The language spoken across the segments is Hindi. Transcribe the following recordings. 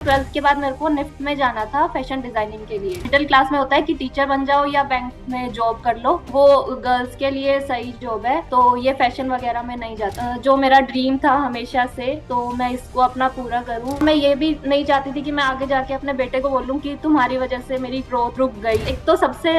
12th के बाद मेरे को निफ्ट में जाना था फैशन डिजाइनिंग के लिए। मिडिल क्लास में होता है कि टीचर बन जाओ या बैंक में जॉब कर लो, वो गर्ल्स के लिए सही जॉब है, तो ये फैशन वगैरह में नहीं जाता। जो मेरा ड्रीम था हमेशा से, तो मैं इसको अपना पूरा करूं। मैं ये भी नहीं चाहती थी कि मैं आगे जाके अपने बेटे को बोलूं कि तुम्हारी वजह से मेरी ग्रोथ रुक गई। एक तो सबसे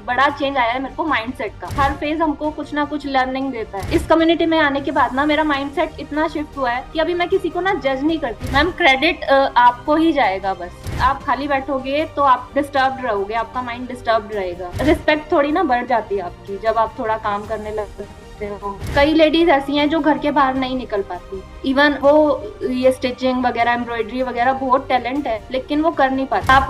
बड़ा चेंज आया है मेरे को माइंडसेट का। हर फेज हमको कुछ ना कुछ लर्निंग देता है। इस कम्युनिटी में आने के बाद ना मेरा माइंडसेट इतना शिफ्ट हुआ है कि अभी मैं किसी को ना जज नहीं करती। मैम क्रेडिट आपको ही जाएगा। बस आप खाली बैठोगे तो आप डिस्टर्ब रहोगे, आपका माइंड डिस्टर्ब रहेगा। रिस्पेक्ट थोड़ी ना बढ़ जाती है आपकी जब आप थोड़ा काम करने लगते हो। कई लेडीज ऐसी हैं जो घर के बाहर नहीं निकल पाती। इवन वो ये स्टिचिंग वगैरह, एम्ब्रॉयडरी वगैरह बहुत टैलेंट है, लेकिन वो कर नहीं पाते। आप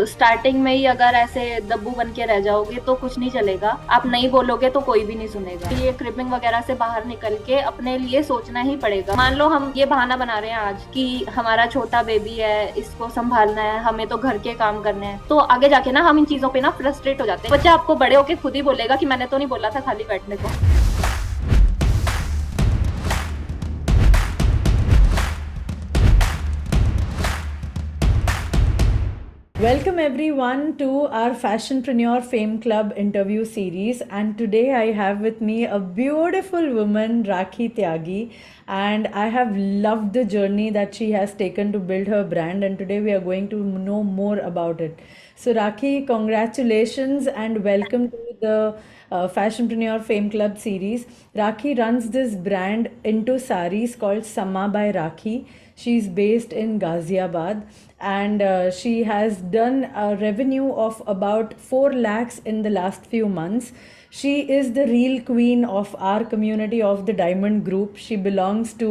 स्टार्टिंग में ही अगर ऐसे दब्बू बन के रह जाओगे तो कुछ नहीं चलेगा। आप नहीं बोलोगे तो कोई भी नहीं सुनेगा। ये क्रिपिंग वगैरह से बाहर निकल के अपने लिए सोचना ही पड़ेगा। मान लो हम ये बहाना बना रहे हैं आज कि हमारा छोटा बेबी है, इसको संभालना है, हमें तो घर के काम करने हैं, तो आगे जाके ना हम इन चीजों पे ना फ्रस्ट्रेट हो जाते हैं। बच्चा आपको बड़े होके खुद ही बोलेगा कि मैंने तो नहीं बोला था खाली बैठने को। Welcome everyone to our Fashionpreneur Fame Club interview series, and today I have with me a beautiful woman, Rakhi Tyagi, and I have loved the journey that she has taken to build her brand, and today we are going to know more about it. So Rakhi, congratulations and welcome to the Fashionpreneur Fame Club series. Rakhi runs this brand into saris called Sama by Rakhi. She's based in Ghaziabad, and she has done a revenue of about 4 lakhs in the last few months. She is the real queen of our community of the Diamond Group. She belongs to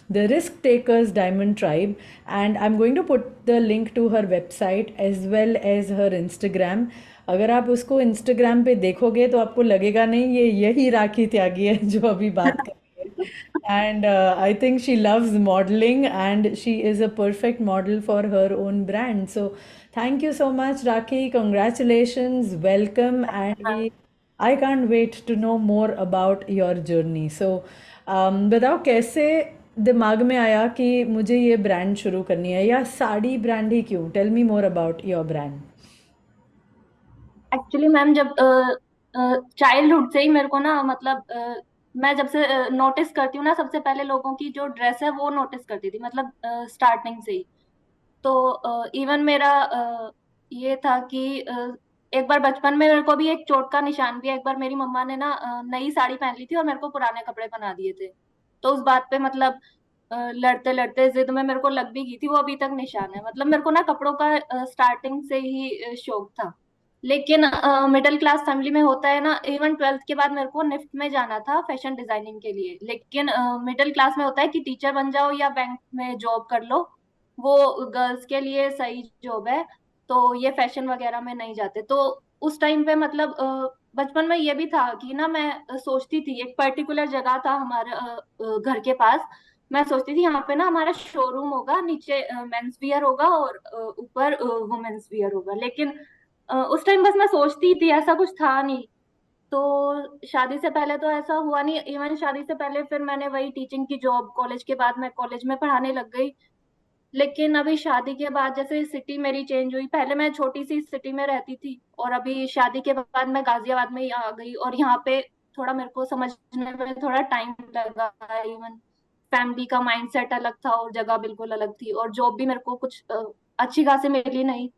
the Risk Takers Diamond Tribe, and I'm going to put the link to her website as well as her Instagram. अगर आप उसको इंस्टाग्राम पे देखोगे तो आपको लगेगा नहीं ये यही राखी त्यागी है जो अभी बात कर रही है. And I think she loves modeling and she is a perfect model for her own brand. So thank you so much, Rakhi. Congratulations, welcome, and I can't wait to know more about your journey. So बताओ कैसे दिमाग में आया कि मुझे ये ब्रांड शुरू करनी है, या साड़ी ब्रांड ही क्यों? Tell me more about your brand. Actually ma'am जब चाइल्डहुड से ही मेरे को ना मतलब मैं जब से नोटिस करती हूँ ना, सबसे पहले लोगों की जो ड्रेस है वो नोटिस करती थी, मतलब स्टार्टिंग से ही। तो इवन मेरा ये था कि एक बार बचपन में मेरे को भी एक चोट का निशान भी है। एक बार मेरी मम्मा ने ना नई साड़ी पहन ली थी और मेरे को पुराने कपड़े बना दिए थे। तो उस बात पे मतलब लड़ते लड़ते जिद में मेरे को लग भी गई थी, वो अभी तक निशान है। मतलब मेरे को ना कपड़ों का स्टार्टिंग से ही शौक था। लेकिन मिडिल क्लास फैमिली में होता है ना, इवन 12th के बाद मेरे को निफ्ट में जाना था फैशन डिजाइनिंग के लिए। लेकिन मिडिल क्लास में होता है कि टीचर बन जाओ या बैंक में जॉब कर लो, वो गर्ल्स के लिए सही जॉब है, तो ये फैशन वगैरह में नहीं जाते। तो उस टाइम पे मतलब बचपन में ये भी था कि ना मैं सोचती थी, एक पर्टिकुलर जगह था हमारे घर के पास। मैं सोचती थी यहाँ पे ना हमारा शोरूम होगा, नीचे मेंस वियर होगा और ऊपर वुमेन्स वियर होगा। लेकिन उस टाइम बस मैं सोचती थी, ऐसा कुछ था नहीं। तो शादी से पहले तो ऐसा हुआ नहीं। इवन शादी से पहले फिर मैंने वही टीचिंग की जॉब, कॉलेज के बाद मैं कॉलेज में पढ़ाने लग गई। लेकिन अभी शादी के बाद जैसे सिटी मेरी चेंज हुई। पहले मैं छोटी सी सिटी में रहती थी और अभी शादी के बाद मैं गाजियाबाद में ही आ गई, और यहाँ पे थोड़ा मेरे को समझने में थोड़ा टाइम लगा। इवन फैमिली का माइंडसेट अलग था और जगह बिल्कुल अलग थी, और जॉब भी मेरे को कुछ अच्छी खासी मिली नहीं।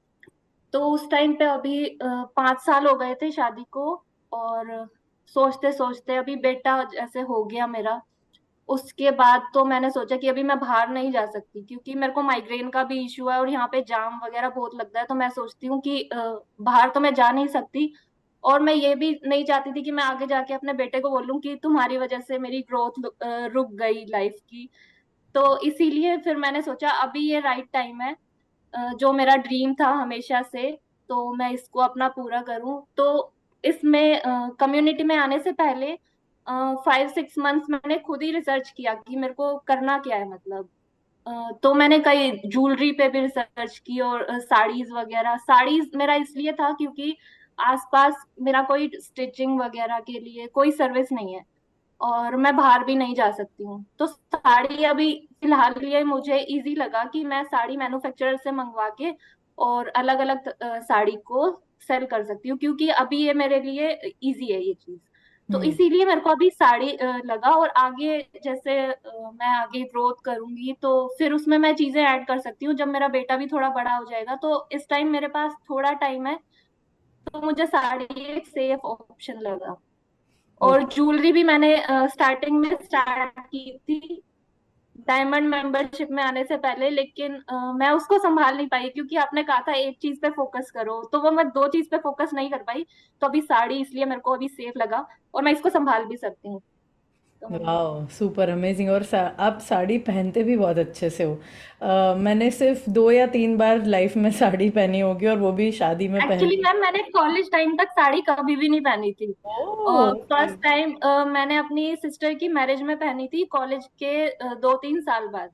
तो उस टाइम पे अभी 5 साल हो गए थे शादी को, और सोचते सोचते अभी बेटा जैसे हो गया मेरा। उसके बाद तो मैंने सोचा कि अभी मैं बाहर नहीं जा सकती, क्योंकि मेरे को माइग्रेन का भी इशू है और यहाँ पे जाम वगैरह बहुत लगता है। तो मैं सोचती हूँ कि बाहर तो मैं जा नहीं सकती। और मैं ये भी नहीं चाहती थी कि मैं आगे जाके अपने बेटे को बोलूँ कि तुम्हारी वजह से मेरी ग्रोथ रुक गई लाइफ की। तो इसीलिए फिर मैंने सोचा अभी ये राइट टाइम है। जो मेरा ड्रीम था हमेशा से, तो मैं इसको अपना पूरा करूं। तो इसमें कम्युनिटी में आने से पहले 5-6 मंथ्स मैंने खुद ही रिसर्च किया कि मेरे को करना क्या है। मतलब तो मैंने कई ज्वेलरी पे भी रिसर्च की, और साड़ीज वगैरह। साड़ीज मेरा इसलिए था क्योंकि आसपास मेरा कोई स्टिचिंग वगैरह के लिए कोई सर्विस नहीं है। और मैं बाहर भी नहीं जा सकती हूँ। तो साड़ी अभी फिलहाल ये मुझे इजी लगा कि मैं साड़ी मैन्युफैक्चरर से मंगवा के और अलग अलग साड़ी को सेल कर सकती हूँ, क्योंकि अभी ये मेरे लिए इजी है ये चीज। तो हम्म। इसीलिए मेरे को अभी साड़ी लगा। और आगे जैसे मैं आगे ग्रोथ करूंगी तो फिर उसमें मैं चीजें ऐड कर सकती हूँ। जब मेरा बेटा भी थोड़ा बड़ा हो जाएगा तो इस टाइम मेरे पास थोड़ा टाइम है, तो मुझे साड़ी एक सेफ ऑप्शन लगा। और ओके। ज्वेलरी भी मैंने स्टार्टिंग में स्टार्ट की थी डायमंड मेंबरशिप में आने से पहले, लेकिन मैं उसको संभाल नहीं पाई, क्योंकि आपने कहा था एक चीज पे फोकस करो, तो वो मैं दो चीज पे फोकस नहीं कर पाई। तो अभी साड़ी इसलिए मेरे को अभी सेफ लगा और मैं इसको संभाल भी सकती हूँ। तो वाह, सुपर अमेजिंग। और आप साड़ी पहनते भी बहुत अच्छे से हो। मैंने सिर्फ 2 या 3 बार लाइफ में साड़ी पहनी होगी, और वो भी शादी में एक्चुअली पहनी। मैम मैंने कॉलेज टाइम तक साड़ी कभी भी नहीं पहनी थी। ओह, ओके। फर्स्ट टाइम मैंने अपनी सिस्टर की मैरिज में पहनी थी कॉलेज के 2-3 साल बाद।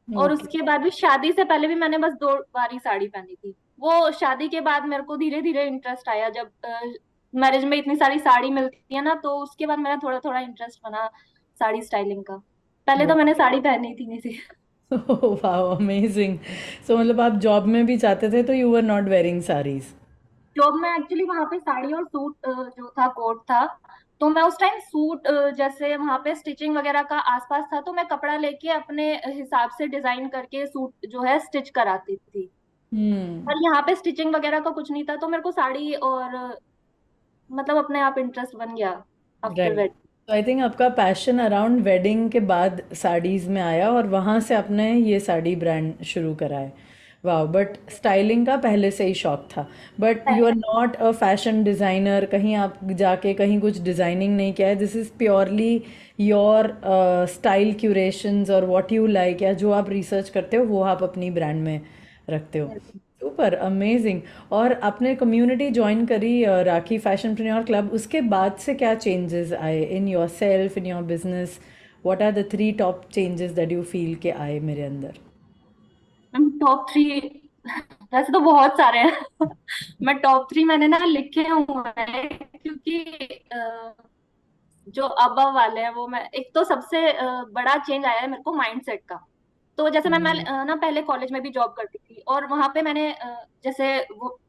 और ओके। उसके बाद भी शादी से पहले भी मैंने बस 2 बार ही साड़ी पहनी थी। वो शादी के बाद मेरे को धीरे धीरे इंटरेस्ट आया, जब मैरिज में इतनी सारी साड़ी मिलती है ना, तो उसके बाद मेरा थोड़ा थोड़ा इंटरेस्ट बना साड़ी स्टाइलिंग का। पहले तो मैंने साड़ी पहनी थी नहीं थी। वाह, अमेजिंग। सो मतलब आप जॉब में भी जाते थे तो you were not wearing saris? Job में एक्चुअली वहां पे साड़ी और सूट जो था कोट था। तो मैं उस टाइम सूट जैसे वहां पे स्टिचिंग वगैरह का आसपास था, तो मैं कपड़ा लेके अपने हिसाब से डिजाइन करके सूट जो है स्टिच कराती थी। हम्म। पर यहाँ पे स्टिचिंग वगैरह का कुछ नहीं था, तो मेरे को साड़ी और मतलब अपने आप इंटरेस्ट बन गया आफ्टर राइट। वेडिंग। तो आई थिंक आपका पैशन अराउंड वेडिंग के बाद साड़ीज़ में आया, और वहाँ से आपने ये साड़ी ब्रांड शुरू करा है। वाह, बट स्टाइलिंग का पहले से ही शौक था। But you are not a fashion designer, कहीं आप जाके कहीं कुछ डिज़ाइनिंग नहीं किया है। This is purely your style curations, और व्हाट यू लाइक, या जो आप रिसर्च करते हो वो आप अपनी ब्रांड में रखते हो। Super amazing. और आपने कम्युनिटी ज्वाइन करी राखी फैशनप्रेन्योर क्लब, उसके बाद से क्या चेंजेस आए in your self, in your business? What are the 3 top changes that you feel के आए मेरे अंदर? टॉप 3 वैसे तो बहुत सारे हैं। मैं टॉप 3 मैंने ना लिखे हुए हैं, क्योंकि जो अबव वाले हैं वो मैं एक तो सबसे बड़ा चेंज आया है मेरे को माइंडसेट का। तो जैसे मैं हम्म। ना पहले कॉलेज में भी जॉब करती थी, और वहां पे मैंने जैसे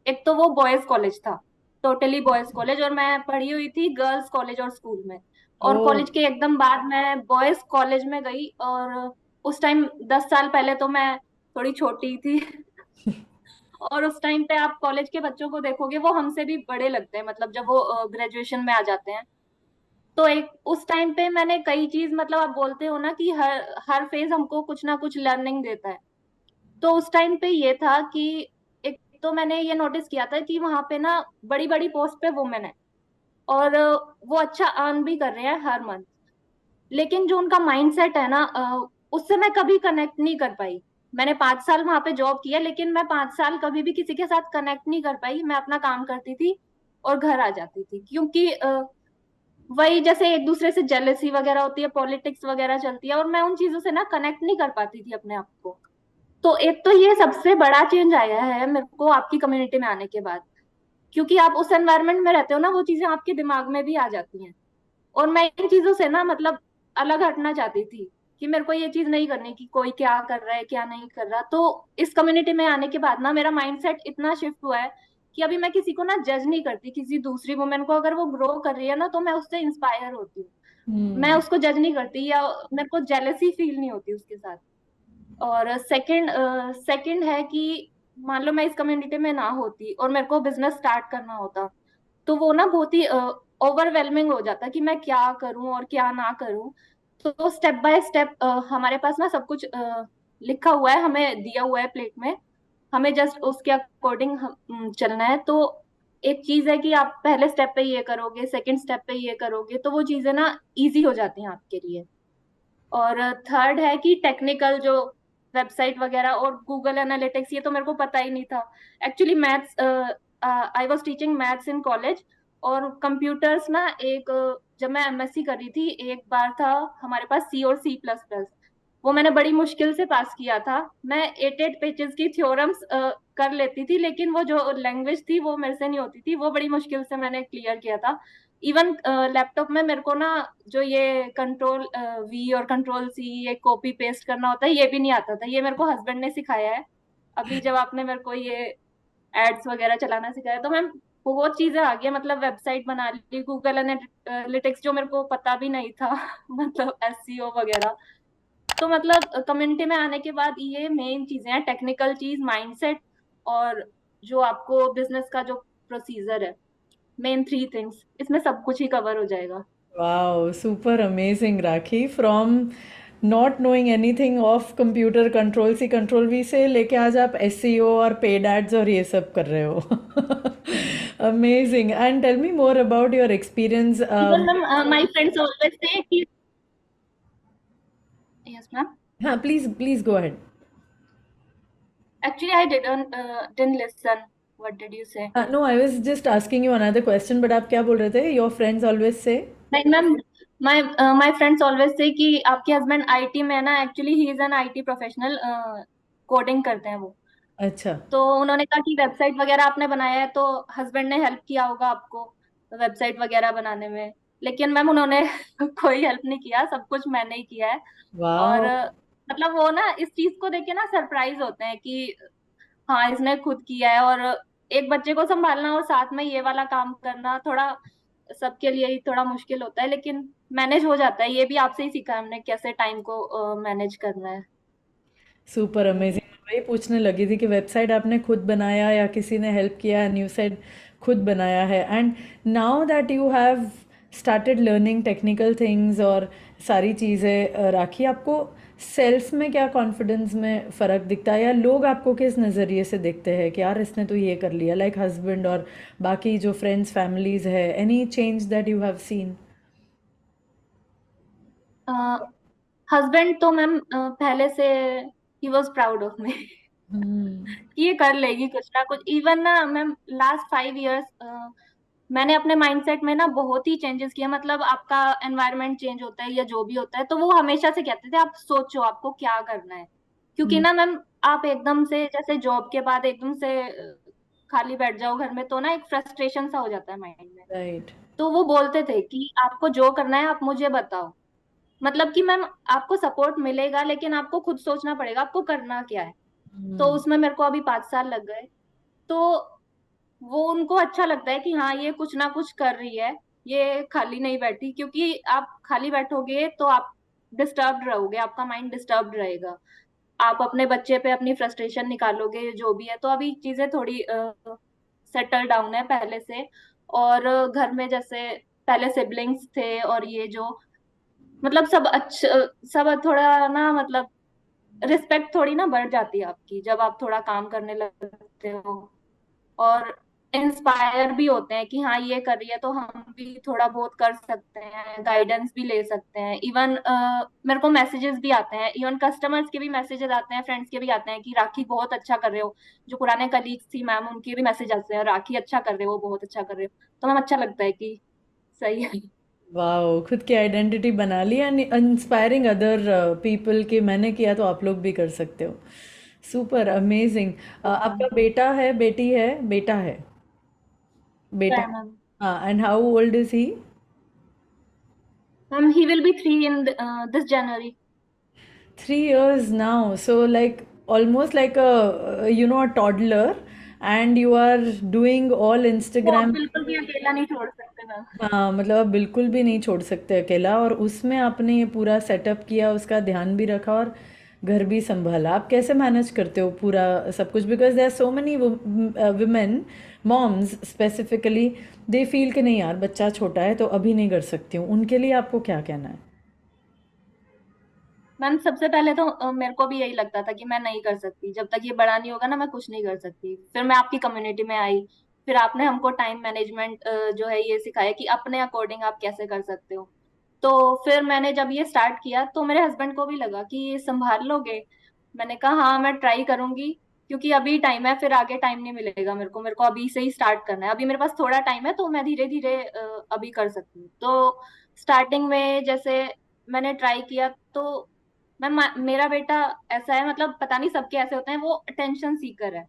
एक तो वो बॉयज कॉलेज था, टोटली बॉयज कॉलेज, और मैं पढ़ी हुई थी गर्ल्स कॉलेज और स्कूल में। ओ। और कॉलेज के एकदम बाद मैं बॉयज कॉलेज में गई। और उस टाइम 10 साल पहले तो मैं थोड़ी छोटी थी। और उस टाइम पे आप कॉलेज के बच्चों को देखोगे वो हमसे भी बड़े लगते हैं, मतलब जब वो ग्रेजुएशन में आ जाते हैं। तो एक उस टाइम पे मैंने कई चीज, मतलब आप बोलते हो ना कि हर हर फेज हमको कुछ ना कुछ लर्निंग देता है। तो उस टाइम पे ये था कि एक तो मैंने ये नोटिस किया था कि वहां पे ना बड़ी बड़ी पोस्ट पे वुमेन है, और वो अच्छा अर्न भी कर रहे हैं हर मंथ। लेकिन जो उनका माइंडसेट है ना, उससे मैं कभी कनेक्ट नहीं कर पाई। मैंने 5 साल वहां पे जॉब किया, लेकिन मैं 5 साल कभी भी किसी के साथ कनेक्ट नहीं कर पाई। मैं अपना काम करती थी और घर आ जाती थी, क्योंकि वही जैसे एक दूसरे से जेलसी वगैरह होती है, पॉलिटिक्स वगैरह चलती है, और मैं उन चीजों से ना कनेक्ट नहीं कर पाती थी अपने आप को। तो एक तो ये सबसे बड़ा चेंज आया है मेरे को आपकी कम्युनिटी में आने के बाद, क्योंकि आप उस एनवायरनमेंट में रहते हो ना, वो चीजें आपके दिमाग में भी आ जाती हैं। और मैं इन चीजों से ना मतलब अलग हटना चाहती थी, कि मेरे को ये चीज नहीं करनी कि कोई क्या कर रहा है क्या नहीं कर रहा। तो इस कम्युनिटी में आने के बाद ना मेरा माइंडसेट इतना शिफ्ट हुआ है कि अभी मैं किसी को ना जज नहीं करती। किसी दूसरी वुमेन को अगर वो ग्रो कर रही है ना, तो मैं उससे इंस्पायर होती हूँ। मैं हम्म। उसको जज नहीं करती, या मेरे को जेलसी फील नहीं होती उसके साथ। और सेकंड है कि मान लो मैं इस कम्युनिटी में ना होती और मेरे को बिजनेस स्टार्ट करना होता, तो वो ना बहुत ही ओवरवेलमिंग हो जाता कि मैं क्या करूं और क्या ना करूं। तो स्टेप बाय स्टेप हमारे पास ना सब कुछ लिखा हुआ है, हमें दिया हुआ है प्लेट में। हमें जस्ट उसके अकॉर्डिंग चलना है। तो एक चीज है कि आप पहले स्टेप पे ये करोगे, सेकंड स्टेप पे ये करोगे, तो वो चीजें ना इजी हो जाती हैं आपके लिए। और थर्ड है कि टेक्निकल जो वेबसाइट वगैरह और गूगल एनालिटिक्स, ये तो मेरे को पता ही नहीं था। Actually maths, I was teaching maths in college. और कंप्यूटर्स ना एक जब मैं एमएससी कर रही थी, एक बार था हमारे पास सी और C++। वो मैंने बड़ी मुश्किल से पास किया था। मैं 8 8 पेजेस की थ्योरम्स कर लेती थी, लेकिन वो जो लैंग्वेज थी वो मेरे से नहीं होती थी, वो बड़ी मुश्किल से मैंने क्लियर किया था। इवन लैपटॉप में मेरे को ना जो ये कंट्रोल वी और कंट्रोल सी, ये कॉपी पेस्ट करना होता है, ये भी नहीं आता था। ये मेरे को हस्बैंड ने सिखाया है। अभी जब आपने मेरे को ये एड्स वगैरह चलाना सिखाया तो मैम बहुत चीजें आ गई, मतलब वेबसाइट बना ली, गूगल एनालिटिक्स जो मेरे को पता भी नहीं था मतलब एसईओ वगैरह। तो मतलब कम्युनिटी में आने के बाद ये मेन चीजें हैं, टेक्निकल चीज, माइंडसेट, और जो आपको बिजनेस का जो प्रोसीजर है, मेन 3 थिंग्स, इसमें सब कुछ ही कवर हो जाएगा। Wow, super amazing, Rakhi. From not knowing anything of computer control C control V से लेके आज आप SEO और पेड एड्स और ये सब कर रहे हो. Amazing. And tell me more about your experience. Even ma'am my friends always say कि, यस मैम, हाँ, please go ahead. Actually I didn't listen, what did you से? No, I was just asking you another question, but आप क्या बोल रहे थे? Your friends always say. नहीं ma'am, my my friends always say कि आपके हस्बैंड आईटी में है ना, actually he is an IT professional, coding करते हैं वो। अच्छा. तो उन्होंने कहा कि वेबसाइट वगैरह आपने बनाया है तो हस्बैंड ने हेल्प किया होगा आपको वेबसाइट वगैरह बनाने में। लेकिन मैम उन्होंने कोई हेल्प नहीं किया, सब कुछ मैंने ही किया है। और Wow. मतलब वो ना इस चीज को देख के ना सरप्राइज होते हैं कि हाँ इसने खुद किया है। और एक बच्चे को संभालना और साथ में ये वाला काम करना थोड़ा सबके लिए ही थोड़ा मुश्किल होता है, लेकिन मैनेज हो जाता है। ये भी आपसे ही सीखा है हमने, कैसे टाइम को मैनेज करना है। Super amazing. मैं वही पूछने लगी थी कि वेबसाइट आपने खुद बनाया या किसी ने हेल्प किया, एंड यू सेड खुद बनाया है. And now that you have started learning technical things और सारी चीज़ें, राखी, आपको सेल्फ में क्या कॉन्फिडेंस में फ़र्क दिखता है, या लोग आपको किस नज़रिए से देखते हैं कि यार इसने तो ये कर लिया, लाइक हस्बैंड और बाकी जो फ्रेंड्स फैमिलीज है, any change that you have seen? Husband तो मैम पहले से ही was proud of me hmm. कि ये कर लेगी कुछ ना कुछ। इवन ना मैम लास्ट 5 इयर्स मैंने अपने माइंडसेट में ना बहुत ही चेंजेस किया। मतलब आपका एनवायरनमेंट चेंज होता है या जो भी होता है, तो वो हमेशा से कहते थे आप सोचो आपको क्या करना है। क्योंकि ना मैम आप एकदम से जैसे जॉब के बाद एकदम से खाली बैठ जाओ घर में तो ना एक फ्रस्ट्रेशन सा हो जाता है माइंड में। राइट. तो वो बोलते थे कि आपको जो करना है आप मुझे बताओ। मतलब कि मैम आपको सपोर्ट मिलेगा, लेकिन आपको खुद सोचना पड़ेगा आपको करना क्या है। तो उसमें मेरे को अभी 5 साल लग गए। तो वो उनको अच्छा लगता है कि हाँ ये कुछ ना कुछ कर रही है, ये खाली नहीं बैठी। क्योंकि आप खाली बैठोगे तो आप डिस्टर्ब्ड रहोगे, आपका माइंड डिस्टर्ब्ड रहेगा। आप अपने बच्चे पे अपनी फ्रस्ट्रेशन निकालोगे जो भी है। तो अभी चीजें थोड़ी सेटल डाउन है पहले से। और घर में जैसे पहले सिबलिंग्स थे और ये जो मतलब सब अच्छा, सब थोड़ा ना मतलब रिस्पेक्ट थोड़ी ना बढ़ जाती है आपकी जब आप थोड़ा काम करने लगते हो। और इंस्पायर भी होते हैं कि हाँ ये कर रही है तो हम भी थोड़ा बहुत कर सकते हैं, गाइडेंस भी ले सकते हैं। इवन मेरे को मैसेजेस भी आते हैं, इवन कस्टमर्स के भी मैसेजेस आते हैं, फ्रेंड्स के भी आते हैं कि राखी बहुत अच्छा कर रहे हो। जो पुराने कलीग्स थी मैम उनके भी मैसेज आते हैं, राखी अच्छा कर रहे हो, बहुत अच्छा कर रहे हो। तो मैम अच्छा लगता है कि सही है। वाओ, खुद की आइडेंटिटी बना ली एंड इंस्पायरिंग अदर पीपल कि मैंने किया तो आप लोग भी कर सकते हो. Super amazing. आपका बेटा है, बेटी है? बेटा है. बेटा. मैम हाँ, and how old is he? Ma'am he will be 3 in this January. 3 years now, so like almost like a a toddler, and you are doing all वो Instagram. बिल्कुल भी अकेला नहीं छोड़ सकते मैम। हाँ, मतलब आप बिल्कुल भी नहीं छोड़ सकते अकेला, और उसमें आपने ये पूरा सेटअप किया, उसका ध्यान भी रखा और घर भी संभाला. आप कैसे मैनेज करते हो पूरा सब कुछ? Because there are so many women, moms specifically, they feel कि नहीं यार बच्चा छोटा है तो अभी नहीं कर सकती हूँ. उनके लिए आपको क्या कहना है? मैम सबसे पहले तो मेरे को भी यही लगता था कि मैं नहीं कर सकती, जब तक ये बड़ा नहीं होगा ना मैं कुछ नहीं कर सकती। फिर मैं आपकी कम्युनिटी में आई, फिर आपने हमको टाइम मैनेजमेंट जो है ये सिखाया कि अपने अकॉर्डिंग आप कैसे कर सकते हो। तो फिर मैंने जब ये स्टार्ट किया तो मेरे हस्बैंड को भी लगा कि ये संभाल लोगे। मैंने कहा हाँ मैं ट्राई करूंगी, क्योंकि अभी टाइम है, फिर आगे टाइम नहीं मिलेगा मेरे को अभी से ही स्टार्ट करना है। अभी मेरे पास थोड़ा टाइम है तो मैं धीरे धीरे अभी कर सकती हूँ। तो स्टार्टिंग में जैसे मैंने ट्राई किया तो मैम मेरा बेटा ऐसा है, मतलब पता नहीं सबके ऐसे होते हैं, वो अटेंशन सीकर है।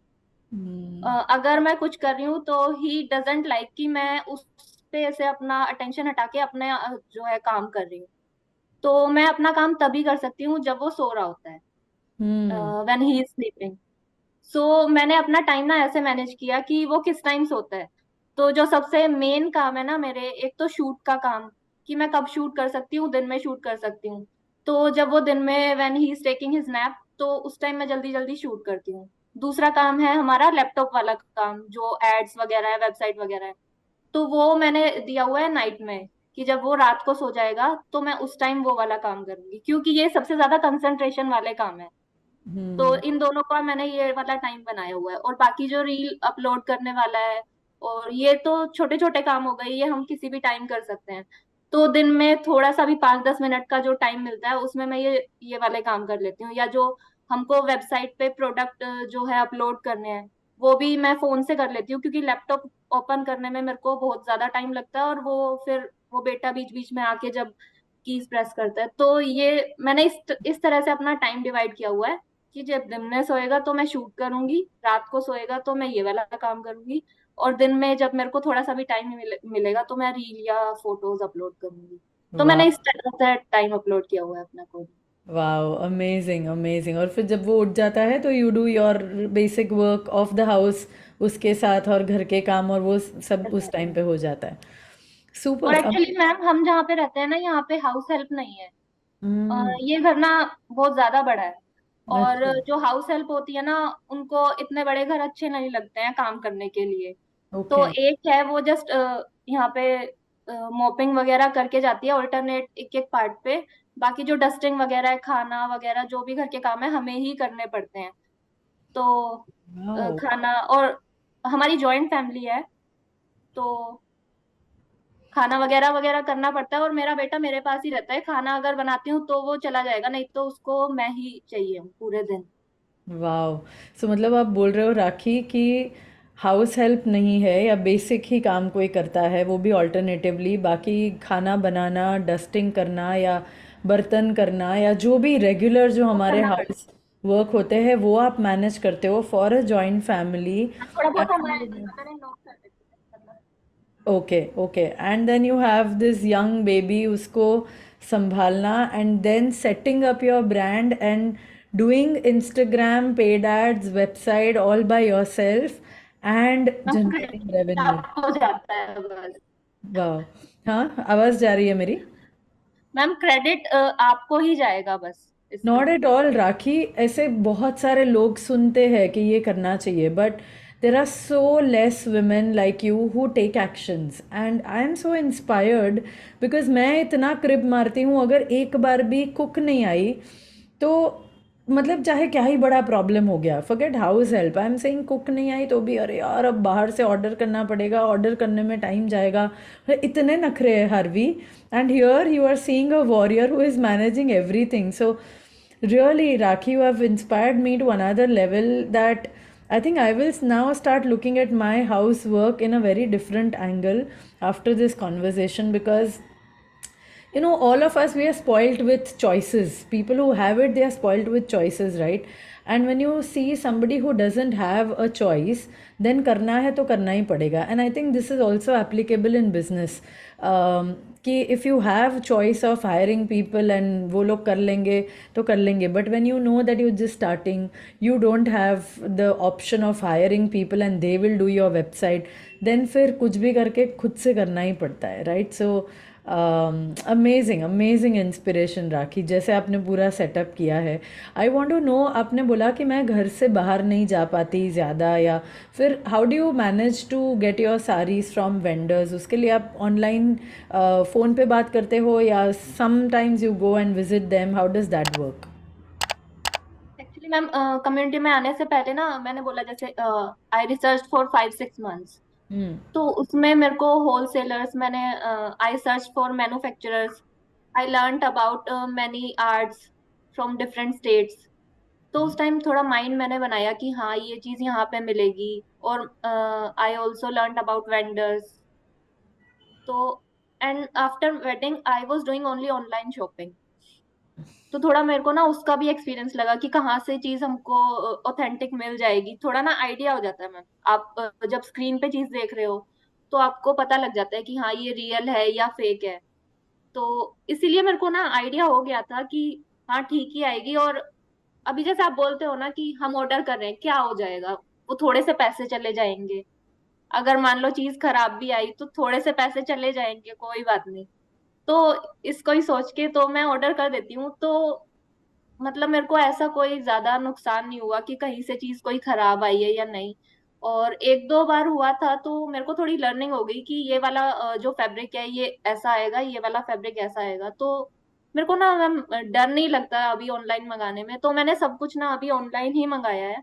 हम्म। अगर मैं कुछ कर रही हूँ तो ही डजेंट लाइक कि मैं उस पे ऐसे अपना अटेंशन हटा के अपने जो है काम कर रही हूँ। तो मैं अपना काम तभी कर सकती हूँ जब वो सो रहा होता है, hmm. When he is sleeping. So मैंने अपना टाइम ना ऐसे मैनेज किया कि वो किस टाइम सोता है। तो जो सबसे मेन काम है ना मेरे, एक तो शूट का काम, कि मैं कब शूट कर सकती हूँ, दिन में शूट कर सकती हूँ। तो जब वो दिन में when he is taking his nap, तो उस टाइम मैं जल्दी जल्दी शूट करती हूँ। दूसरा काम है हमारा लैपटॉप वाला काम, जो एड्स वगैरह है, वेबसाइट वगैरह है। तो वो मैंने दिया हुआ है नाइट में, कि जब वो रात को सो जाएगा तो मैं उस टाइम वो वाला काम करूंगी, क्योंकि ये सबसे ज्यादा कंसंट्रेशन वाले काम है। तो हम्म। इन दोनों का मैंने ये वाला टाइम बनाया हुआ है, और बाकी जो रील अपलोड करने वाला है, और ये तो छोटे छोटे काम हो गए, ये हम किसी भी टाइम कर सकते हैं। तो दिन में थोड़ा सा भी 5-10 मिनट का जो टाइम मिलता है, उसमें मैं ये वाले काम कर लेती हूँ। या जो हमको वेबसाइट पे प्रोडक्ट जो है अपलोड करने हैं, वो भी मैं फोन से कर लेती हूँ, क्योंकि लैपटॉप ओपन करने में मेरे को बहुत ज्यादा टाइम लगता है, और वो फिर वो बेटा बीच बीच में आके जब कीज प्रेस करता है। तो ये मैंने इस तरह से अपना टाइम डिवाइड किया हुआ है, कि जब दिन में सोएगा तो मैं शूट करूंगी, रात को सोएगा तो मैं ये वाला काम करूंगी, और दिन में जब मेरे को थोड़ा सा भी टाइम मिलेगा तो मैं रील या फोटोज अपलोड करूंगी। तो मैंने वाह। इस तरह से टाइम अपलोड किया हुआ है अपना कोड। Wow, amazing amazing. और फिर जब वो उठ जाता है तो you do your basic work of the house उसके साथ, और घर के काम, और वो सब उस टाइम पे हो जाता है। और सुपर। अब एक्चुअली मैम हम जहाँ पे रहते हैं ना, यहाँ पे हाउस हेल्प नहीं है। हम्म। ये घर ना बहुत ज्यादा बड़ा है, और अच्छा। जो हाउस हेल्प होती है ना, उनको इतने बड़े घर अच्छे नहीं लगते हैं काम करने के लिए। तो ओके। एक है वो जस्ट यहाँ पे मॉपिंग वगैरह करके जाती है, ऑल्टरनेट एक एक पार्ट पे। बाकी जो डस्टिंग वगैरह है, खाना वगैरह, जो भी घर के काम है हमें ही करने पड़ते हैं। तो वाओ। खाना, और हमारी जॉइंट फैमिली है, तो खाना वगैरह वगैरह करना पड़ता है, और मेरा बेटा मेरे पास ही रहता है। खाना अगर बनाती हूँ तो वो चला जाएगा, नहीं तो उसको मैं ही चाहिए हूँ पूरे दिन। वाओ। सो मतलब आप बोल रहे हो राखी कि हाउस हेल्प नहीं है, या बेसिक ही काम कोई करता है, वो भी ऑल्टरनेटिवली बाकी खाना बनाना, डस्टिंग करना, या बर्तन करना, या जो भी रेगुलर जो वो हमारे करना पड़ता हाउस वर्क होते हैं, वो आप मैनेज करते हो फॉर अ जॉइंट फैमिली। है। थोड़ा बहुत हमारे मैंने नोट कर देती हूँ। Okay okay. And then you have this young baby, उसको संभालना, and then setting up your brand and doing Instagram paid ads website all by yourself and ma'am generating credit revenue. आपको जाता है बस। वाह। हाँ, आवाज़ जा रही है मेरी? मैम क्रेडिट आपको ही जाएगा बस इसमें। नॉट एट ऑल राखी। ऐसे बहुत सारे लोग सुनते हैं कि ये करना चाहिए, but there are so less women like you who take actions, and I am so inspired. Because मैं इतना क्रिप मारती हूँ, अगर एक बार भी कुक नहीं आई तो मतलब चाहे क्या ही बड़ा प्रॉब्लम हो गया, forget house help, I am saying cook नहीं आई तो भी अरे यार अब बाहर से ऑर्डर करना पड़ेगा, ऑर्डर करने में टाइम जाएगा। इतने नखरे हैं हरवी, and here you are seeing a warrior who is managing everything. So really, Rakhi, you have inspired me to another level, that I think I will now start looking at my housework in a very different angle after this conversation, because all of us, we are spoilt with choices. People who have it, they are spoilt with choices, right? And when you see somebody who doesn't have a choice, then करना है तो करना ही पड़ेगा. And I think this is also applicable in business. कि if you have choice of hiring people and वो लोग कर लेंगे तो कर लेंगे, but when you know that you're just starting, you don't have the option of hiring people and they will do your website, then फिर कुछ भी करके खुद से करना ही पड़ता है, right? So amazing amazing inspiration Rakhi, जैसे आपने पूरा सेटअप किया है। आई वांट टू नो, आपने बोला कि मैं घर से बाहर नहीं जा पाती ज़्यादा, या फिर how do you manage to get your saris from vendors? उसके लिए आप ऑनलाइन फ़ोन पे बात करते हो, या sometimes you go and visit them? How does that work? Actually ma'am community में आने से पहले ना, मैंने बोला जैसे आई रिसर्च फॉर 5-6 मंथ्स। हम्म। तो उसमें मेरे को होलसेलर्स, मैंने I search for manufacturers, I learned about many arts from different states. तो उस टाइम थोड़ा माइंड मैंने बनाया कि हाँ ये चीज यहाँ पे मिलेगी। और I also learn about vendors. तो and after wedding I was doing only online shopping. तो थोड़ा मेरे को ना उसका भी एक्सपीरियंस लगा कि कहाँ से चीज हमको ऑथेंटिक मिल जाएगी, थोड़ा ना आइडिया हो जाता है मैम। आप जब स्क्रीन पे चीज देख रहे हो तो आपको पता लग जाता है कि हाँ ये रियल है या फेक है। तो इसीलिए मेरे को ना आइडिया हो गया था कि हाँ ठीक ही आएगी। और अभी जैसे आप बोलते हो ना कि हम ऑर्डर कर रहे हैं, क्या हो जाएगा, वो थोड़े से पैसे चले जाएंगे। अगर मान लो चीज खराब भी आई तो थोड़े से पैसे चले जाएंगे, कोई बात नहीं। तो इसको ही सोच के तो मैं ऑर्डर कर देती हूँ। तो मतलब मेरे को ऐसा कोई ज्यादा नुकसान नहीं हुआ कि कहीं से चीज कोई खराब आई है या नहीं। और एक दो बार हुआ था तो मेरे को थोड़ी लर्निंग हो गई कि ये वाला जो फैब्रिक है ये ऐसा आएगा, ये वाला फैब्रिक ऐसा आएगा। तो मेरे को ना मैम डर नहीं लगता अभी ऑनलाइन मंगाने में। तो मैंने सब कुछ ना अभी ऑनलाइन ही मंगाया है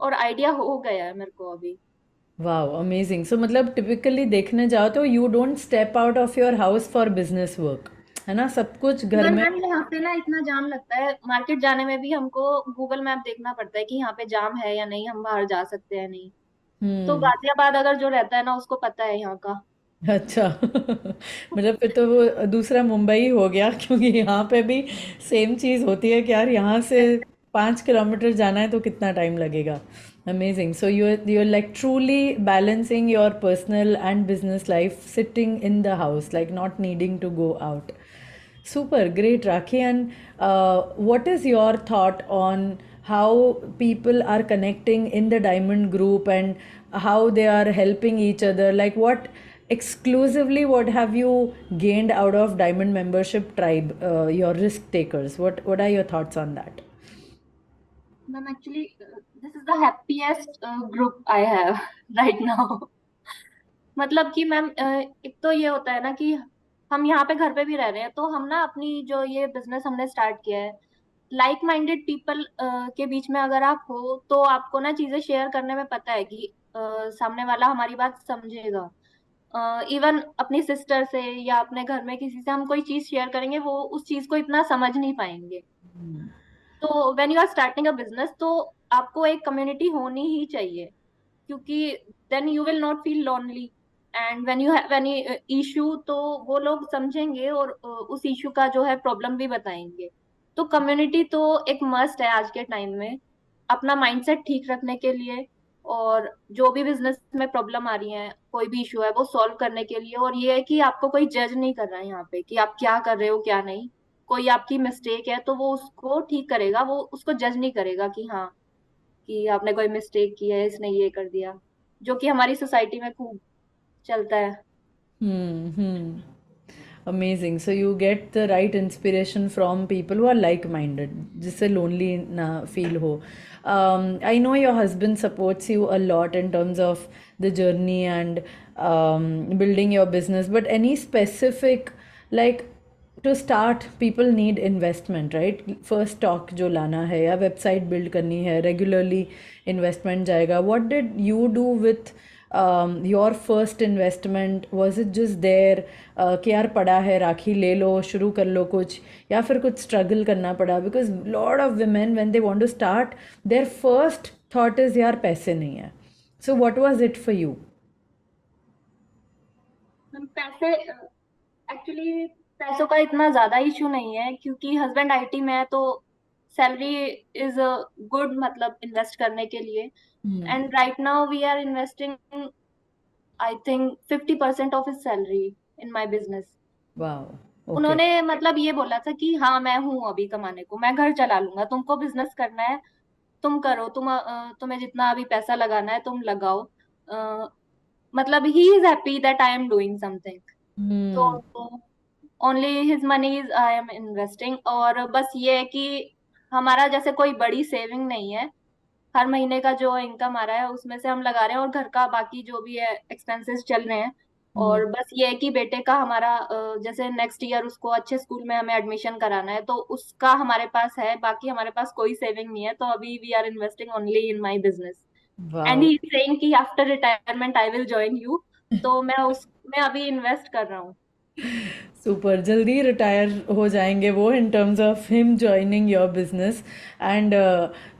और आइडिया हो गया है मेरे को अभी। Wow, amazing. सो मतलब टिपिकली देखने जाओ तो you don't step out of your house for business work, है ना? सब कुछ घर इवन में। मैम यहाँ पे ना इतना जाम लगता है, मार्केट जाने में भी हमको गूगल मैप देखना पड़ता है कि यहाँ पे जाम है या नहीं, हम बाहर जा सकते हैं नहीं। तो हम्म। गाजियाबाद अगर जो रहता है ना उसको पता है यहाँ का। अच्छा। मतलब फिर तो वो दूसरा मुंबई हो गया, क्योंकि यहाँ पे भी सेम चीज़ होती है कि यार यहाँ से 5 किलोमीटर जाना है तो कितना टाइम लगेगा। Amazing. So you are like truly balancing your personal and business life sitting in the house, like not needing to go out. Super, great, Rakhi. And what is your thought on how people are connecting in the Diamond Group and how they are helping each other? Like, what exclusively what have you gained out of Diamond Membership Tribe, your risk takers? What are your thoughts on that? Ma'am actually this is the happiest group I have right now. मतलब कि मैम एक तो ये होता है ना कि हम यहाँ पे घर पे भी रह रहे हैं तो हम ना अपनी जो ये बिजनेस हमने स्टार्ट किया है, लाइक माइंडेड पीपल के बीच में अगर आप हो तो आपको ना चीजें शेयर करने में पता है कि सामने वाला हमारी बात समझेगा। इवन अपनी सिस्टर से या अपने घर में किसी से हम कोई चीज शेयर करेंगे वो उस चीज को इतना समझ नहीं पाएंगे। तो when you are starting a business तो आपको एक कम्युनिटी होनी ही चाहिए, क्योंकि then you will not feel lonely. And when you have any issue तो वो लोग समझेंगे और उस इशू का जो है प्रॉब्लम भी बताएंगे। तो कम्युनिटी तो एक मस्ट है आज के टाइम में, अपना माइंडसेट ठीक रखने के लिए। और जो भी बिजनेस में प्रॉब्लम आ रही है, कोई भी इशू है वो सॉल्व करने के लिए। और ये है कि आपको कोई जज नहीं कर रहा है यहाँ पे कि आप क्या कर रहे हो क्या नहीं। कोई आपकी मिस्टेक है तो वो उसको ठीक करेगा, वो उसको जज नहीं करेगा कि हाँ कि आपने कोई मिस्टेक की है, इसने ये कर दिया, जो कि हमारी सोसाइटी में खूब चलता है। Hmm. Amazing. So you get the right inspiration from people who are like-minded, जिससे lonely ना feel हो. I know your husband supports you a lot in terms of the journey and building your business, but any specific, like, to start people need investment, right? First stock जो लाना है या website build करनी है, regularly investment जाएगा. What did you do with your first investment? Was it just there कि यार पड़ा है राखी ले लो शुरू कर लो कुछ, या फिर कुछ स्ट्रगल करना पड़ा? Because lot of women when they want to start, their first thought is यार पैसे नहीं है. So what was it for you? हम पैसे एक्चुअली पैसों का इतना ज्यादा इशू नहीं है, क्योंकि हस्बैंड आईटी में है तो सैलरी इज गुड, मतलब इन्वेस्ट करने के लिए। Hmm. And right now we are investing I think 50% of his salary in my business. Wow. Okay. उन्होंने मतलब ये बोला था कि हाँ मैं हूँ अभी कमाने को, मैं घर चला लूंगा, तुमको बिजनेस करना है तुम करो, तुम्हें जितना अभी पैसा लगाना है तुम लगाओ। मतलब he is happy that I am doing something. Hmm. तो only his money is I am investing. और बस ये है कि हमारा जैसे कोई बड़ी सेविंग नहीं है, हर महीने का जो इनकम आ रहा है उसमें से हम लगा रहे हैं और घर का बाकी जो भी है एक्सपेंसेस चल रहे हैं। Hmm. और बस ये है कि बेटे का हमारा जैसे नेक्स्ट ईयर उसको अच्छे स्कूल में हमें एडमिशन कराना है तो उसका हमारे पास है, बाकी हमारे पास कोई सेविंग नहीं है। तो अभी we are investing only in my business. And Wow. He saying कि after retirement I will join you. तो मैं उसमें अभी इन्वेस्ट कर रहा हूँ। सुपर जल्दी रिटायर हो जाएंगे वो in terms of him joining your business and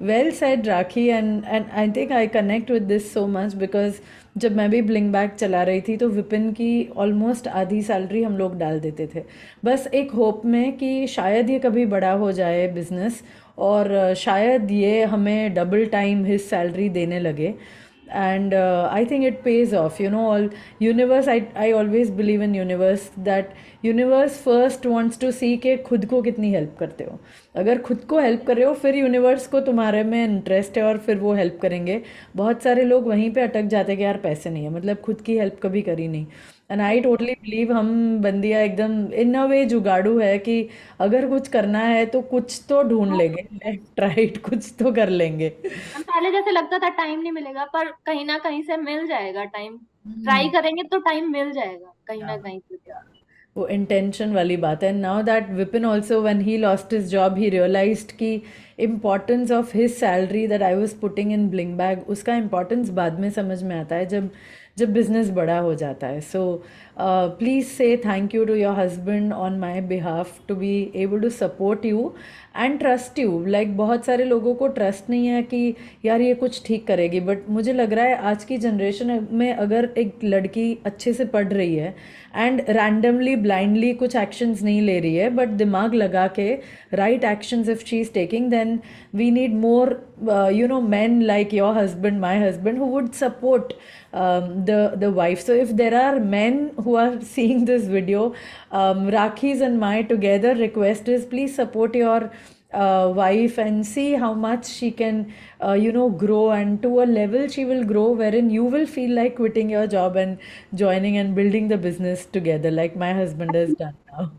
well said rakhi and I think I connect with this so much because जब मैं भी ब्लिंक बैग चला रही थी तो विपिन की ऑलमोस्ट आधी सैलरी हम लोग डाल देते थे, बस एक होप में कि शायद ये कभी बड़ा हो जाए बिजनेस और शायद ये हमें डबल टाइम हिज सैलरी देने लगे. And I think it pays off, you know. All universe, I always believe in universe, that universe first wants to see कि खुद को कितनी हेल्प करते हो. अगर खुद को हेल्प कर रहे हो फिर यूनिवर्स को तुम्हारे में इंटरेस्ट है और फिर वो हेल्प करेंगे. बहुत सारे लोग वहीं पे अटक जाते हैं कि यार पैसे नहीं है, मतलब खुद की हेल्प कभी करी नहीं. एंड आई टोटली बिलीव हम बंदियां एकदम इन अ वे जुगाड़ू है कि अगर कुछ करना है तो कुछ तो ढूंढ लेंगे, लेफ्ट राइट कुछ तो कर लेंगे. हम पहले जैसे लगता था टाइम नहीं मिलेगा, पर कहीं ना कहीं से मिल जाएगा टाइम। ट्राई हम्म. करेंगे तो टाइम मिल जाएगा कहीं ना कहीं से। वो इंटेंशन वाली बात है. Now that Vipin also when he lost his job he realized कि importance of his salary that I was putting in blink bag, उसका इम्पॉर्टेंस बाद में समझ में आता है जब जब बिजनेस बड़ा हो जाता है. सो प्लीज़ से thank you to your husband on my behalf to be able to support you and trust you. Like बहुत सारे लोगों को ट्रस्ट नहीं है कि यार ये कुछ ठीक करेगी, बट मुझे लग रहा है आज की जनरेशन में अगर एक लड़की अच्छे से पढ़ रही है एंड रैंडमली ब्लाइंडली कुछ एक्शंस नहीं ले रही है बट दिमाग लगा के right actions if she is taking, then we need more you know men like your husband, my husband, who would support the wife. So if there are men who are seeing this video, Rakhi's and my together request is please support your wife and see how much she can grow, and to a level she will grow wherein you will feel like quitting your job and joining and building the business together like my husband has done now.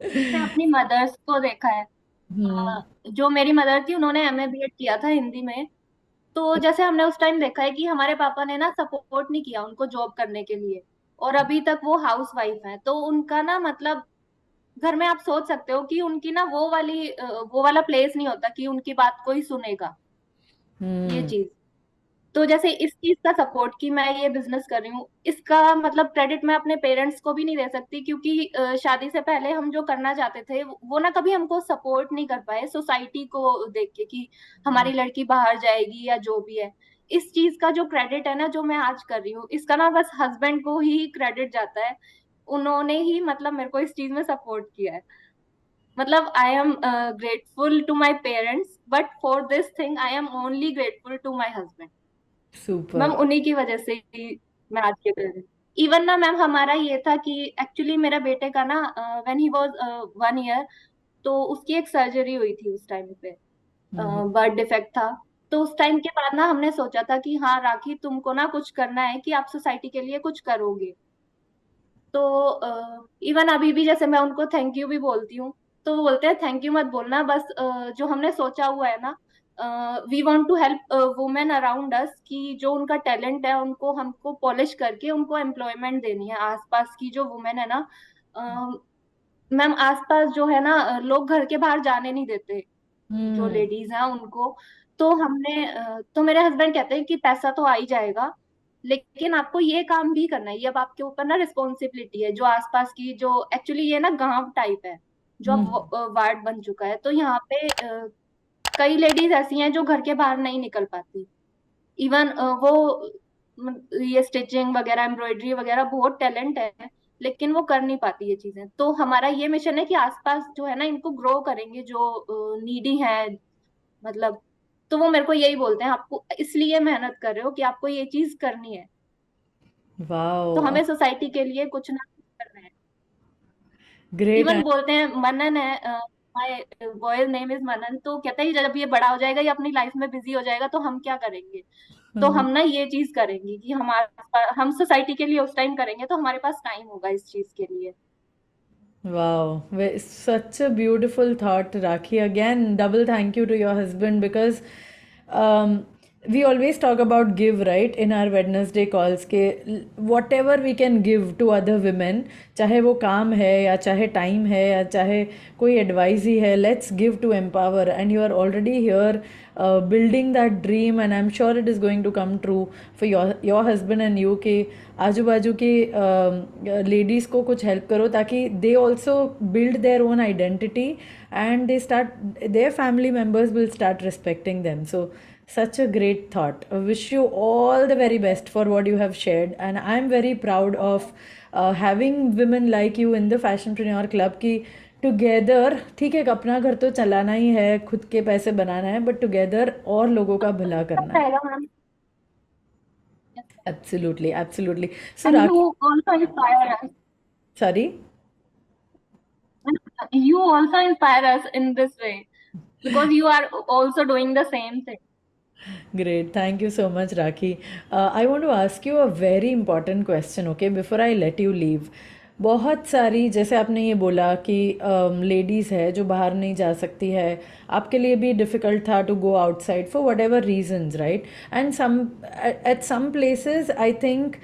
मैंने अपनी मदर्स को देखा है। Hmm. जो मेरी मदर थी उन्होंने एमए बीएड किया था हिंदी में। तो जैसे हमने उस टाइम देखा है कि हमारे पापा ने ना सपोर्ट नहीं किया उनको जॉब करने के लिए, और अभी तक वो हाउस वाइफ है। तो उनका ना मतलब घर में आप सोच सकते हो कि उनकी ना वो वाला प्लेस नहीं होता कि उनकी बात कोई सुनेगा, ये Hmm. चीज। तो जैसे इस चीज का सपोर्ट कि मैं ये बिजनेस कर रही हूँ, इसका मतलब क्रेडिट मैं अपने पेरेंट्स को भी नहीं दे सकती, क्योंकि शादी से पहले हम जो करना चाहते थे वो ना कभी हमको सपोर्ट नहीं कर पाए सोसाइटी को देख के कि हमारी लड़की बाहर जाएगी या जो भी है। इस चीज का जो क्रेडिट है ना जो मैं आज कर रही हूँ, इसका ना बस हस्बैंड को ही क्रेडिट जाता है। उन्होंने ही मतलब मेरे को इस चीज में सपोर्ट किया है। मतलब I am grateful to my parents, but for this thing I am only grateful to my husband. Ma'am Super. उन्हीं की वजह से ही मैं आज के दिन, इवन ना मैम हमारा ये था कि एक्चुअली मेरा बेटे का ना व्हेन ही वाज 1 ईयर, तो उसकी एक सर्जरी हुई थी उस टाइम पे। Mhm. बर्थ डिफेक्ट था। तो उस टाइम के बाद ना हमने सोचा था कि हाँ राखी तुमको ना कुछ करना है कि आप सोसाइटी के लिए कुछ करोगे। तो इवन अभी भी जैसे मैं उनको थैंक यू भी बोलती हूँ, तो वो बोलते हैं थैंक यू मत बोलना, बस जो हमने सोचा हुआ है ना, we want to help women around us, कि जो उनका टैलेंट है उनको हमको पॉलिश करके उनको एम्प्लॉयमेंट देनी है। आसपास की जो वुमेन है ना, मैम आसपास जो है ना, लोग घर के बाहर जाने नहीं देते, जो Hmm. लेडीज हैं उनको। तो तो मेरे हस्बैंड कहते हैं कि पैसा तो आ ही जाएगा, लेकिन आपको ये काम भी करना है, ये अब आपके ऊपर ना रिस्पॉन्सिबिलिटी है। जो आसपास की जो एक्चुअली ये ना गांव टाइप है, जो Hmm. अब वार्ड बन चुका है, तो यहाँ पे कई लेडीज ऐसी हैं जो घर के बाहर नहीं निकल पाती। इवन ये स्टिचिंग वगैरह एम्ब्रॉयडरी वगैरह बहुत टैलेंट है, लेकिन वो कर नहीं पाती ये चीजें। तो हमारा ये मिशन है कि आसपास जो है ना इनको ग्रो करेंगे, जो नीडी है मतलब। तो वो मेरे को यही बोलते हैं आपको इसलिए मेहनत कर रहे हो कि आपको ये चीज करनी है। तो Wow. हमें सोसाइटी के लिए कुछ ना कुछ करना है। Great. इवन बोलते हैं मनन है, माय बॉयज नेम इज मनन, तो कहता है जब ये बड़ा हो जाएगा ये अपनी लाइफ में बिजी हो जाएगा तो हम क्या करेंगे। तो Hmm. हम ना ये चीज करेंगे कि हम सोसाइटी के लिए उस टाइम करेंगे तो हमारे पास टाइम होगा इस चीज के लिए। Wow, such a beautiful thought, Rakhi. Again, double thank you to your husband because um, we always talk about give, right, in our Wednesday calls के whatever we can give to other women, चाहे वो काम है या चाहे टाइम है या चाहे कोई एडवाइस ही है, let's give to empower. And you are already here building that dream, and I'm sure it is going to come true for your husband and you कि आजू बाजू की लेडीज़ को कुछ हेल्प करो ताकि they also build their own identity and they start their family members will start respecting them. So such a great thought. I wish you all the very best for what you have shared, and I'm very proud of having women like you in the Fashionpreneur Club की टुगेदर. ठीक है, अपना घर तो चलाना ही है, खुद के पैसे बनाना है, बट टुगेदर और लोगों का भला करना है. रहेगा ma'am. Absolutely, absolutely. So and Rakhi, you also inspire us, sorry. you also inspire us in this way because you are also doing the same thing. Great. Thank you so much, Rakhi. I want to ask you a very important question, okay, before I let you leave. बहुत सारी, जैसे आपने ये बोला कि लेडीज़ है जो बाहर नहीं जा सकती है, आपके लिए भी डिफ़िकल्ट था to go outside for whatever reasons, right. And some at some places I think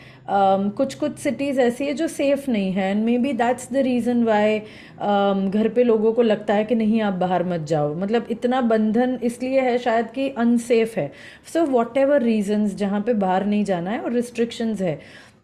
कुछ कुछ सिटीज़ ऐसी है जो सेफ़ नहीं है, and maybe that's the reason why घर पे लोगों को लगता है कि नहीं आप बाहर मत जाओ. मतलब इतना बंधन इसलिए है शायद कि अनसेफ है. सो वॉट एवर रीजन्स जहाँ पे बाहर नहीं जाना है और रिस्ट्रिक्शंस है,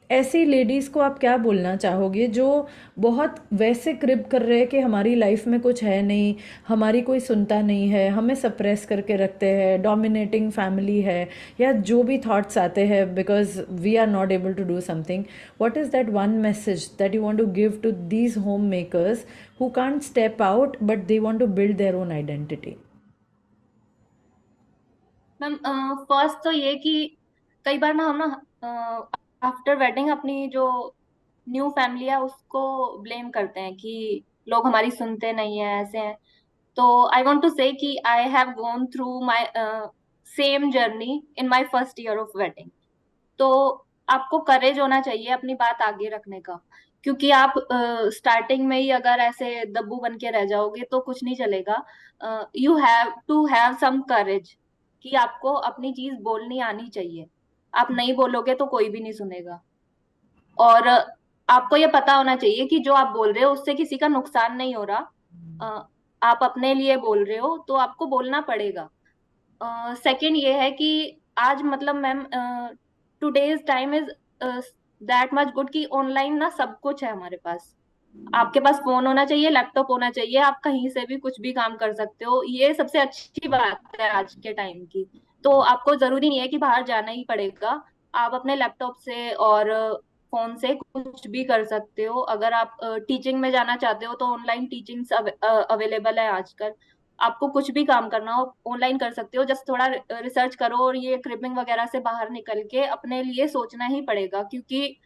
ऐसी लेडीज़ को आप क्या बोलना चाहोगे जो बहुत वैसे क्रिब कर रहे हैं कि हमारी लाइफ में कुछ है नहीं, हमारी कोई सुनता नहीं है, हमें सप्रेस करके रखते हैं, डोमिनेटिंग फैमिली है, या जो भी थॉट्स आते हैं because we are not able to do something. What is that one message that you want to give to these homemakers who can't step out but they want to build their own identity? Ma'am first तो ये कि कई बार ना हम ना आफ्टर वेडिंग अपनी जो न्यू फैमिली है उसको ब्लेम करते हैं कि लोग हमारी सुनते नहीं है, ऐसे हैं। तो आई वांट टू से कि I have gone through my same journey in my first year of wedding. तो आपको करेज होना चाहिए अपनी बात आगे रखने का, क्योंकि आप स्टार्टिंग में ही अगर ऐसे दब्बू बन के रह जाओगे तो कुछ नहीं चलेगा। You have to have some courage कि आपको अपनी चीज बोलनी आनी चाहिए। आप नहीं बोलोगे तो कोई भी नहीं सुनेगा। और आपको ये पता होना चाहिए कि जो आप बोल रहे हो उससे किसी का नुकसान नहीं हो रहा। आप अपने लिए बोल रहे हो तो आपको बोलना पड़ेगा। सेकंड ये है कि आज मतलब ma'am today's time is that much good कि ऑनलाइन ना सब कुछ है हमारे पास। आपके पास फोन होना चाहिए, लैपटॉप होना चाहिए, आप कहीं से भी कुछ भी काम कर सकते हो। ये सबसे अच्छी बात है आज के टाइम की। तो आपको जरूरी नहीं है कि बाहर जाना ही पड़ेगा। आप अपने लैपटॉप से और फोन से कुछ भी कर सकते हो। अगर आप टीचिंग में जाना चाहते हो तो ऑनलाइन टीचिंग्स अवेलेबल है आजकल। आपको कुछ भी काम करना हो ऑनलाइन कर सकते हो। जस्ट थोड़ा रिसर्च करो और ये क्रिपिंग वगैरह से बाहर निकल के अपने लिए सोचना ही पड़ेगा, क्योंकि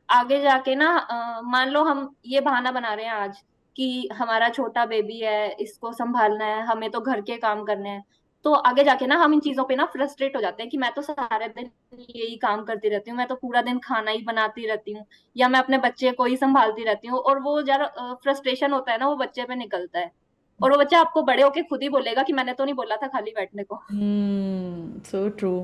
आगे जाके ना मान लो हम ये बहाना बना रहे हैं आज कि हमारा छोटा बेबी है, इसको संभालना है, हमें तो घर के काम करने हैं। तो आगे जाके ना हम इन चीजों पे ना फ्रस्ट्रेट हो जाते हैं कि मैं तो सारे दिन यही काम करती रहती हूँ, मैं तो पूरा दिन खाना ही बनाती रहती हूँ, या मैं अपने बच्चे को ही संभालती रहती हूँ। और वो जरा फ्रस्ट्रेशन होता है ना वो बच्चे पे निकलता है, और वो बच्चा आपको बड़े होके खुद ही बोलेगा कि मैंने तो नहीं बोला था खाली बैठने को। So true.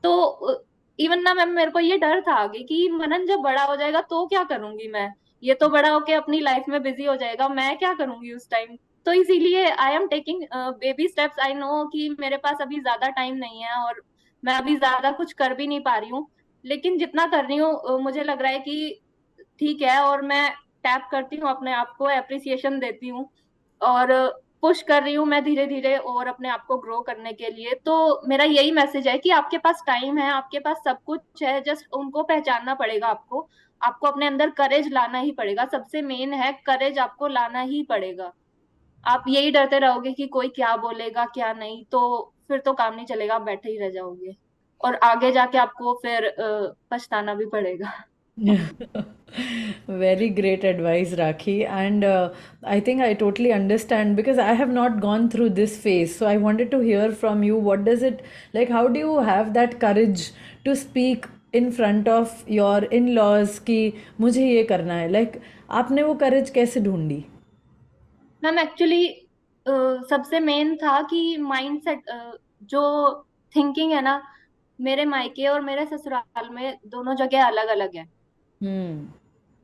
तो इवन ना मैम मेरे को ये डर था आगे कि मनन जब बड़ा हो जाएगा तो क्या करूंगी मैं। ये तो बड़ा होके अपनी लाइफ में बिजी हो जाएगा, मैं क्या करूंगी उस टाइम। तो इसीलिए I am taking baby steps. I know कि मेरे पास अभी ज्यादा टाइम नहीं है और मैं अभी ज्यादा कुछ कर भी नहीं पा रही हूँ, लेकिन जितना कर रही हूँ मुझे लग रहा है कि ठीक है। और मैं टैप करती हूँ अपने आप को, अप्रिसिएशन देती हूँ और पुश कर रही हूँ मैं धीरे धीरे और अपने आप को ग्रो करने के लिए। तो मेरा यही मैसेज है कि आपके पास टाइम है, आपके पास सब कुछ है, जस्ट उनको पहचानना पड़ेगा आपको। आपको अपने अंदर करेज लाना ही पड़ेगा। सबसे मेन है करेज, आपको लाना ही पड़ेगा। आप यही डरते रहोगे कि कोई क्या बोलेगा क्या नहीं, तो फिर तो काम नहीं चलेगा, आप बैठे ही रह जाओगे और आगे जाके आपको फिर पछताना भी पड़ेगा। Very great advice, Rakhi. And I think I totally understand because I have not gone through this phase. So I wanted to hear from you. What does it like? How do you have that courage to speak in front of your in-laws कि मुझे ये करना है? Like आपने वो courage कैसे ढूंढी? मैम एक्चुअली सबसे मेन था कि माइंड सेट जो थिंकिंग है ना, मेरे मायके और मेरे ससुराल में दोनों जगह अलग अलग है।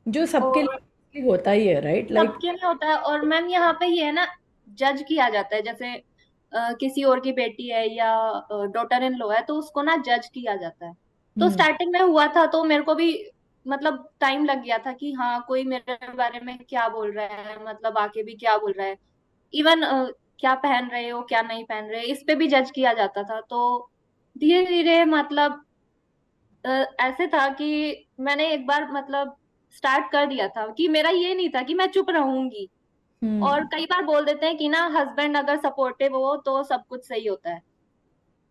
जो सबके और लिए होता ही है, राइट? लाइक सबके में होता है। और मैम यहाँ पे ये है ना, जज किया जाता है, जैसे किसी और की बेटी है या डॉटर इन लॉ है तो उसको ना जज किया जाता है। तो हम्म स्टार्टिंग में हुआ था तो मेरे को भी मतलब टाइम लग गया था कि हाँ कोई मेरे बारे में क्या बोल रहा है, मतलब आके भी क्या बोल रहा है। इवन क्या पहन रहे हो क्या नहीं पहन रहे इस पे भी जज किया जाता था। तो धीरे धीरे मतलब ऐसे था कि मैंने एक बार मतलब स्टार्ट कर दिया था कि मेरा ये नहीं था कि मैं चुप रहूंगी। और हम्म कई बार बोल देते हैं कि ना हस्बैंड अगर सपोर्टिव हो तो सब कुछ सही होता है।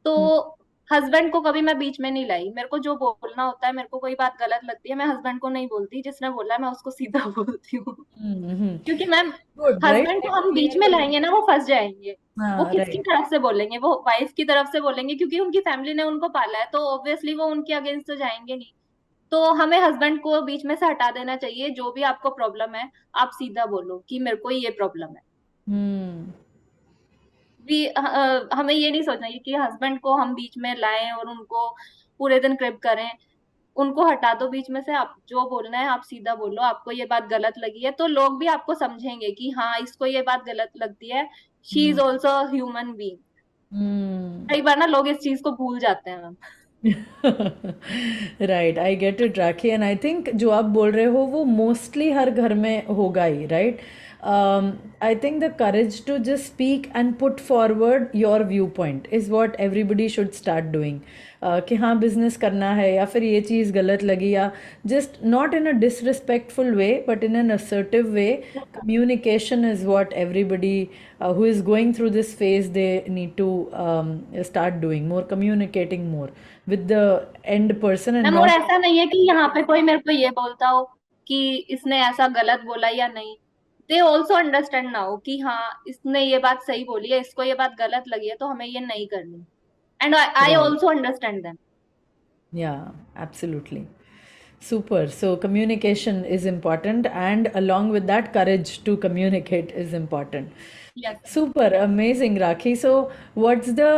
तो हम्म हस्बैंड को कभी मैं बीच में नहीं लाई। मेरे को जो बोलना होता है, मेरे को कोई बात गलत लगती है, मैं हस्बैंड को नहीं बोलती, जिसने बोला है मैं उसको सीधा बोलती हूँ। क्योंकि मैम गुड, राइट? हस्बैंड को हम बीच क्लियर में लाएंगे कम्युनिकेशन। ना वो फंस जाएंगे। वो हाँ, किसकी राइट। तरफ से बोलेंगे, वो वाइफ की तरफ से बोलेंगे क्योंकि उनकी फैमिली ने उनको पाला है, तो ऑब्वियसली वो उनके अगेंस्ट तो जाएंगे नहीं। तो हमें हस्बैंड को बीच में से हटा देना चाहिए। जो भी आपको प्रॉब्लम है आप सीधा बोलो कि मेरे को ये प्रॉब्लम है। हम्म भी हमें ये नहीं सोचना कि हस्बैंड को हम बीच में लाएं और उनको पूरे दिन क्रिप करें। उनको हटा दो बीच में से, आप जो बोलना है आप सीधा बोलो। आपको ये बात गलत लगी है तो लोग भी आपको समझेंगे कि हाँ इसको ये बात गलत लगती है। She is hmm also human being. Hmm कई बार ना लोग इस चीज को भूल जाते हैं ma'am. Right, I get it rakhi, and I think जो आप बोल रहे हो वो मोस्टली हर घर में होगा ही, right? I think the courage to just speak and put forward your view point is what everybody should start doing. कि हाँ, बिजनेस करना है या फिर ये चीज़ गलत लगी, या just not in a disrespectful way but in an assertive way. Communication is what everybody who is going through this phase, they need to start doing more, communicating more with the end person and ma'am और not. ऐसा नहीं है कि यहाँ पे कोई मेरे को ये बोलता हो कि इसने ऐसा गलत बोला या नहीं। दे ऑल्सो अंडरस्टैंड ना हो कि हाँ इसने ये बात सही बोली है, इसको ये बात गलत लगी है तो हमें ये नहीं करनी। And I Right. Also understand them. Yeah, absolutely. Super. So communication is important, and along with that, courage to communicate is important. Yes. Super, amazing, Rakhi. So, what's the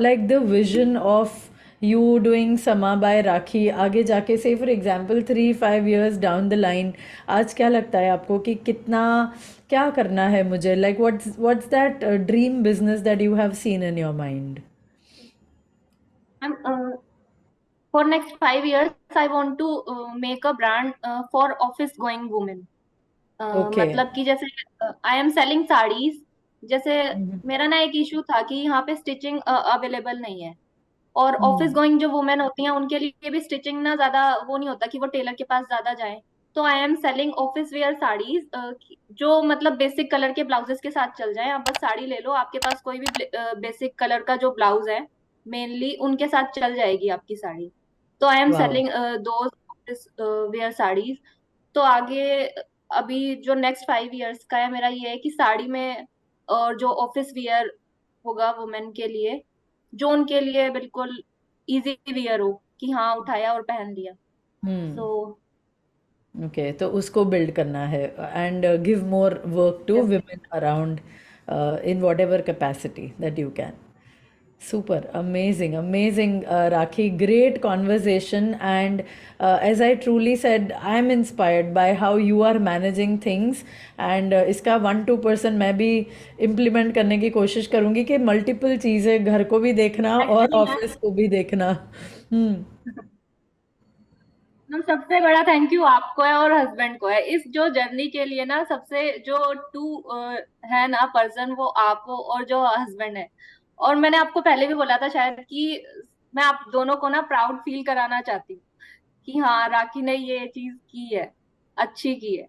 like the vision of you doing Sama by Rakhi? आगे जाके, say for example, 3-5 years down the line, आज क्या लगता है आपको कि कितना क्या करना है मुझे? Like, what's that dream business that you have seen in your mind? For next 5 years, I want to make a brand for office going women. Okay. मतलब कि जैसे आई एम सेलिंग साड़ीज। जैसे Mhm. मेरा ना एक इशू था कि यहाँ पे स्टिचिंग अवेलेबल नहीं है। और ऑफिस Hmm. गोइंग जो वुमेन होती हैं उनके लिए भी स्टिचिंग ना ज्यादा वो नहीं होता कि वो टेलर के पास ज्यादा जाए। तो I am selling office where saris जो मतलब बेसिक कलर के ब्लाउजेस के साथ चल जाए। आप बस साड़ी ले लो, आपके पास कोई भी बेसिक कलर का जो ब्लाउज है मेनली उनके साथ चल जाएगी आपकी साड़ी। तो आई एम Wow. सेलिंग दो ऑफिस वेयर साड़ीज। तो आगे अभी जो नेक्स्ट 5 इयर्स का है मेरा ये है कि साड़ी में और जो ऑफिस वियर होगा वुमेन के लिए, जो उनके लिए बिल्कुल इजी वियर हो कि हाँ उठाया और पहन लिया। Hmm. सो ओके, तो उसको बिल्ड करना है and give more work to us. women अराउंड in whatever capacity that you can. Super, amazing, amazing, Rakhi. Great conversation, and as I truly said, I am inspired by how you are managing things. And इसका 1-2% मैं भी implement करने की कोशिश करूँगी कि multiple चीज़ें, घर को भी देखना और एक्चुअली ऑफिस को भी देखना। हम्म मैम सबसे बड़ा थैंक यू आपको है और हस्बैंड को है इस जो जर्नी के लिए ना। सबसे जो टू है ना पर्सन वो आप हो और जो हस्बैंड है। और मैंने आपको पहले भी बोला था शायद कि मैं आप दोनों को ना प्राउड फील कराना चाहती हूँ कि हाँ राखी ने ये चीज की है, अच्छी की है।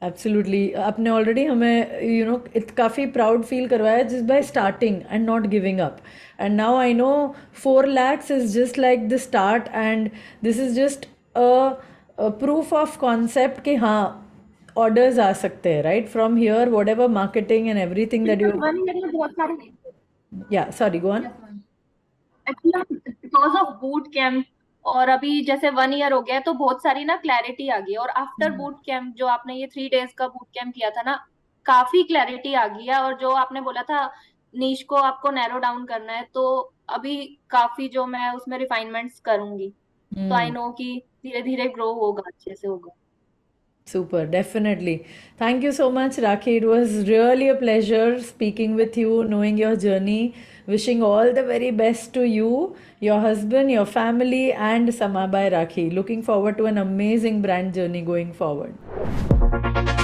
एब्सोल्युटली, आपने ऑलरेडी हमें काफ़ी प्राउड फील करवाया जिस bye starting and not giving up, and now I know 4 lakhs is just like the start, and this is just a proof of concept कि हाँ, ऑर्डर्स आ सकते हैं, right? From here what ever marketing and everything that you. 1 year में बहुत सारे। या, sorry, go on. Yes ma'am. Actually because of boot camp और अभी जैसे 1 ईयर हो गया है, तो बहुत सारी ना क्लैरिटी आ गई है। और आफ्टर बूट कैंप जो आपने ये 3 डेज का बूट कैंप किया था ना, काफी क्लैरिटी आ गई है। और जो आपने बोला था नीश को आपको नैरो डाउन करना है, तो अभी काफी जो मैं उसमें रिफाइनमेंट्स करूंगी, तो आई Hmm. नो कि धीरे धीरे ग्रो होगा, अच्छे से होगा। Super, definitely. Thank you so much, Rakhi. It was really a pleasure speaking with you, knowing your journey. Wishing all the very best to you, your husband, your family, and Samabai Rakhi. Looking forward to an amazing brand journey going forward.